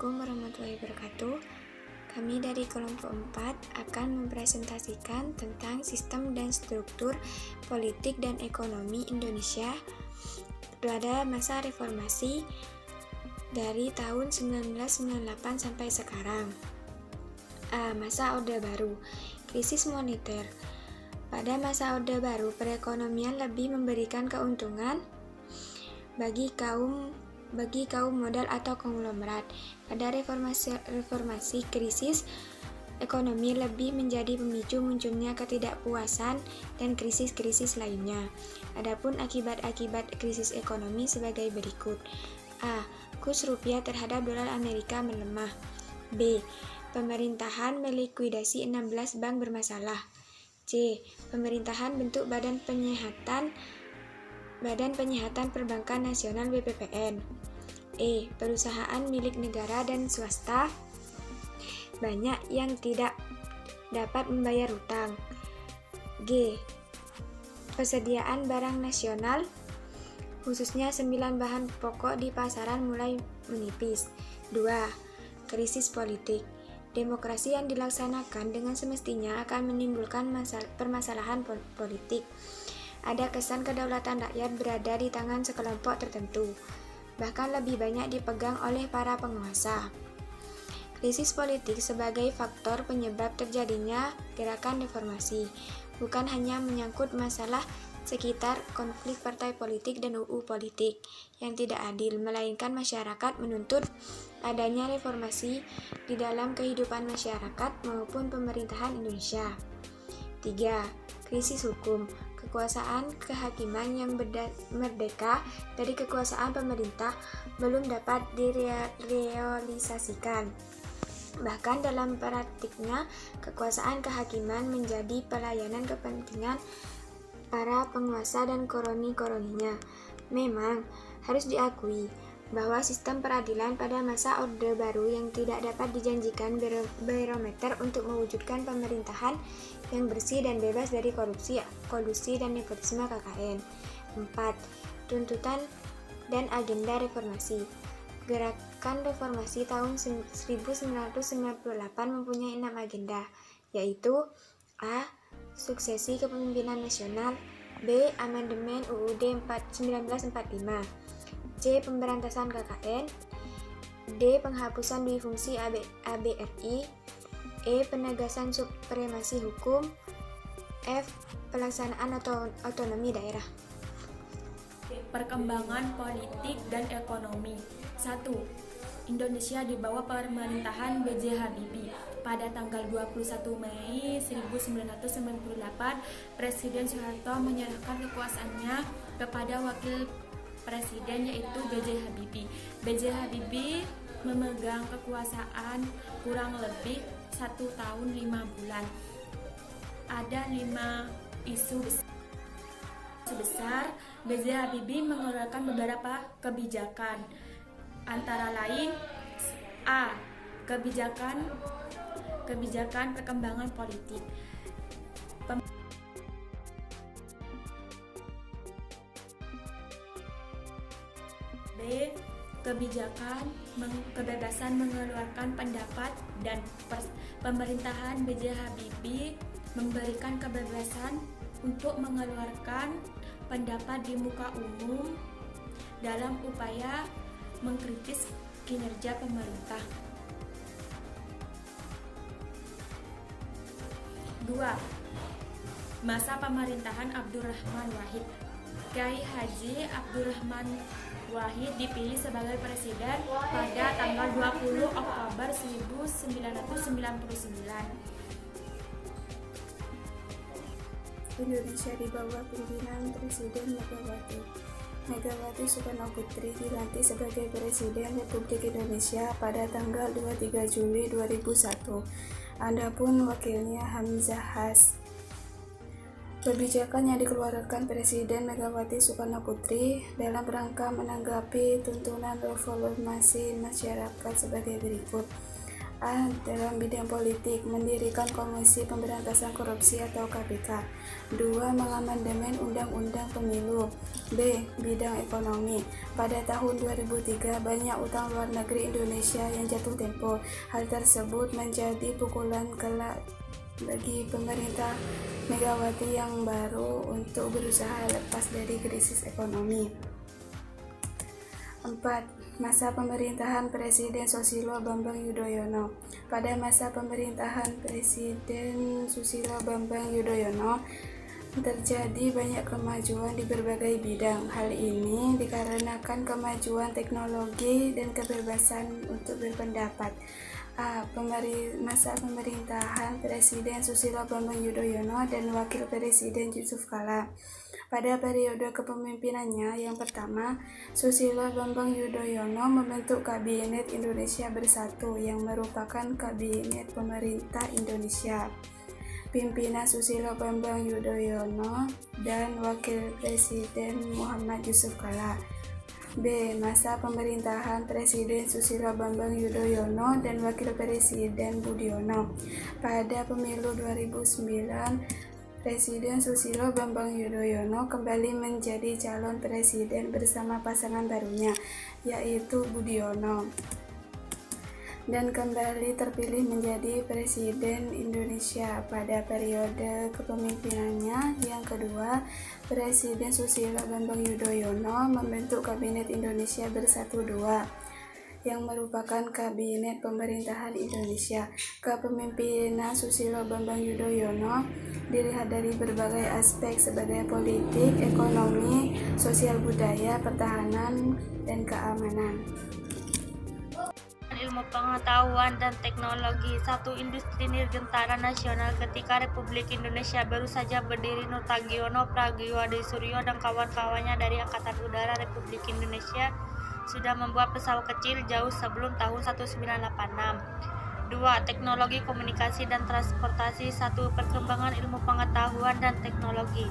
Assalamualaikum warahmatullahi wabarakatuh. Kami dari kelompok 4 akan mempresentasikan tentang sistem dan struktur politik dan ekonomi Indonesia pada masa reformasi dari tahun 1998 sampai sekarang. Masa Orde Baru. Krisis moneter. Pada masa Orde Baru, perekonomian lebih memberikan keuntungan bagi kaum modal atau konglomerat. Pada reformasi, krisis ekonomi lebih menjadi pemicu munculnya ketidakpuasan dan krisis-krisis lainnya. Adapun akibat-akibat krisis ekonomi sebagai berikut. A. Kurs rupiah terhadap dolar Amerika melemah. B. Pemerintahan melikuidasi 16 bank bermasalah. C. Pemerintahan bentuk Badan Penyihatan Perbankan Nasional BPPN. E. Perusahaan milik negara dan swasta banyak yang tidak dapat membayar hutang. G. Persediaan barang nasional khususnya 9 bahan pokok di pasaran mulai menipis. 2. Krisis politik. Demokrasi yang dilaksanakan dengan semestinya akan menimbulkan permasalahan politik. Ada kesan kedaulatan rakyat berada di tangan sekelompok tertentu, bahkan lebih banyak dipegang oleh para penguasa. Krisis politik sebagai faktor penyebab terjadinya gerakan reformasi, bukan hanya menyangkut masalah sekitar konflik partai politik dan UU politik yang tidak adil, melainkan masyarakat menuntut adanya reformasi di dalam kehidupan masyarakat maupun pemerintahan Indonesia. 3. Krisis hukum. Kekuasaan kehakiman yang merdeka dari kekuasaan pemerintah belum dapat direalisasikan. Bahkan dalam praktiknya, kekuasaan kehakiman menjadi pelayanan kepentingan para penguasa dan koroni-koroninya. Memang harus diakui bahwa sistem peradilan pada masa Orde Baru yang tidak dapat dijanjikan barometer untuk mewujudkan pemerintahan yang bersih dan bebas dari korupsi, kolusi, dan nepotisme KKN. 4. Tuntutan dan agenda reformasi. Gerakan reformasi tahun 1998 mempunyai 6 agenda, yaitu A. Suksesi kepemimpinan nasional. B. Amandemen UUD 1945. C. Pemberantasan KKN. D. Penghapusan duifungsi ABRI. E. Penegasan supremasi hukum. F. Pelaksanaan otonomi daerah. Perkembangan politik dan ekonomi. 1. Indonesia di bawah pemerintahan B.J. Habibie. Pada tanggal 21 Mei 1998, Presiden Soeharto menyerahkan kekuasaannya kepada Wakil Presiden yaitu B.J. Habibie. B.J. Habibie memegang kekuasaan kurang lebih 1 tahun 5 bulan. Ada 5 isu besar. B.J. Habibie mengeluarkan beberapa kebijakan, antara lain A. Kebijakan perkembangan politik. B. Kebebasan mengeluarkan pendapat dan pemerintahan B.J. Habibie memberikan kebebasan untuk mengeluarkan pendapat di muka umum dalam upaya mengkritis kinerja pemerintah. 2. Masa pemerintahan Abdurrahman Wahid. Kiai Haji Abdurrahman Wahid dipilih sebagai presiden pada tanggal 20 Oktober 1999. Indonesia di bawah pimpinan Presiden Megawati. Megawati Soekarno Putri dilantik sebagai Presiden Republik Indonesia pada tanggal 23 Juli 2001. Adapun wakilnya Hamzah Has. Kebijakan yang dikeluarkan Presiden Megawati Soekarno Putri dalam rangka menanggapi tuntunan reformasi masyarakat sebagai berikut. A. Dalam bidang politik, mendirikan Komisi Pemberantasan Korupsi atau KPK. 2. Mengamandemen Undang-Undang Pemilu. B. Bidang ekonomi. Pada tahun 2003, banyak utang luar negeri Indonesia yang jatuh tempo. Hal tersebut menjadi pukulan kelak bagi pemerintah Megawati yang baru untuk berusaha lepas dari krisis ekonomi. 4. Masa pemerintahan Presiden Susilo Bambang Yudhoyono. Pada masa pemerintahan Presiden Susilo Bambang Yudhoyono terjadi banyak kemajuan di berbagai bidang. Hal ini dikarenakan kemajuan teknologi dan kebebasan untuk berpendapat. A. Masa pemerintahan Presiden Susilo Bambang Yudhoyono dan Wakil Presiden Yusuf Kala. Pada periode kepemimpinannya yang pertama, Susilo Bambang Yudhoyono membentuk Kabinet Indonesia Bersatu yang merupakan Kabinet Pemerintah Indonesia. Pimpinan Susilo Bambang Yudhoyono dan Wakil Presiden Muhammad Yusuf Kala. B. Masa pemerintahan Presiden Susilo Bambang Yudhoyono dan Wakil Presiden Budiono. Pada pemilu 2009, Presiden Susilo Bambang Yudhoyono kembali menjadi calon presiden bersama pasangan barunya, yaitu Budiono, dan kembali terpilih menjadi Presiden Indonesia. Pada periode kepemimpinannya yang kedua, Presiden Susilo Bambang Yudhoyono membentuk Kabinet Indonesia Bersatu II, yang merupakan Kabinet Pemerintahan Indonesia. Kepemimpinan Susilo Bambang Yudhoyono dilihat dari berbagai aspek sebagai politik, ekonomi, sosial budaya, pertahanan, dan keamanan. Ilmu pengetahuan dan teknologi. 1. Industri Dirgantara Nasional. Ketika Republik Indonesia baru saja berdiri, Nurtagiono, Pragiwadi Suryo, dan kawan-kawannya dari Angkatan Udara Republik Indonesia sudah membuat pesawat kecil jauh sebelum tahun 1986. 2. Teknologi komunikasi dan transportasi. 1. Perkembangan ilmu pengetahuan dan teknologi.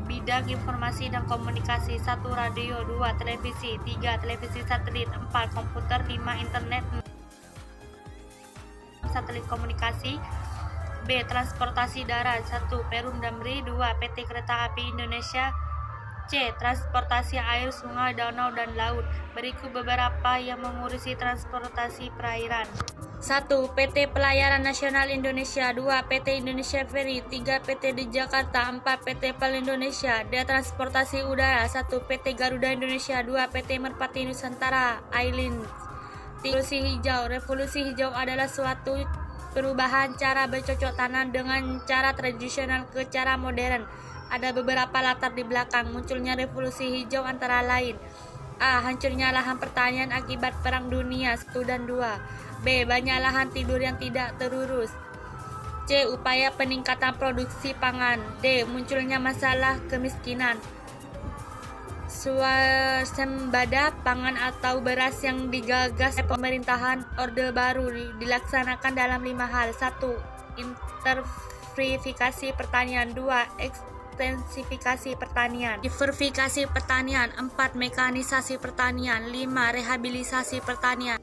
Bidang informasi dan komunikasi. 1. Radio. 2. Televisi. 3. Televisi satelit. 4. Komputer. 5. Internet. Satelit komunikasi. B. Transportasi darat. 1. Perum Damri. 2. PT Kereta Api Indonesia. C. Transportasi air, sungai, danau, dan laut. Berikut beberapa yang mengurusi transportasi perairan. 1. PT Pelayaran Nasional Indonesia. 2. PT Indonesia Ferry. 3. PT di Jakarta. 4. PT Pal Indonesia. D. Transportasi udara. 1. PT Garuda Indonesia. 2. PT Merpati Nusantara Airlines. Revolusi hijau. Revolusi hijau adalah suatu perubahan cara bercocok tanam dengan cara tradisional ke cara modern. Ada beberapa latar di belakang munculnya revolusi hijau, antara lain: A. Hancurnya lahan pertanian akibat Perang Dunia I dan II. B. Banyak lahan tidur yang tidak terurus. C. Upaya peningkatan produksi pangan. D. Munculnya masalah kemiskinan. Swasembada pangan atau beras yang digagas pemerintahan Orde Baru dilaksanakan dalam 5 hal. 1. Intensifikasi pertanian. 2. Ekstensifikasi pertanian. Diversifikasi pertanian. 4. Mekanisasi pertanian. 5. Rehabilitasi pertanian.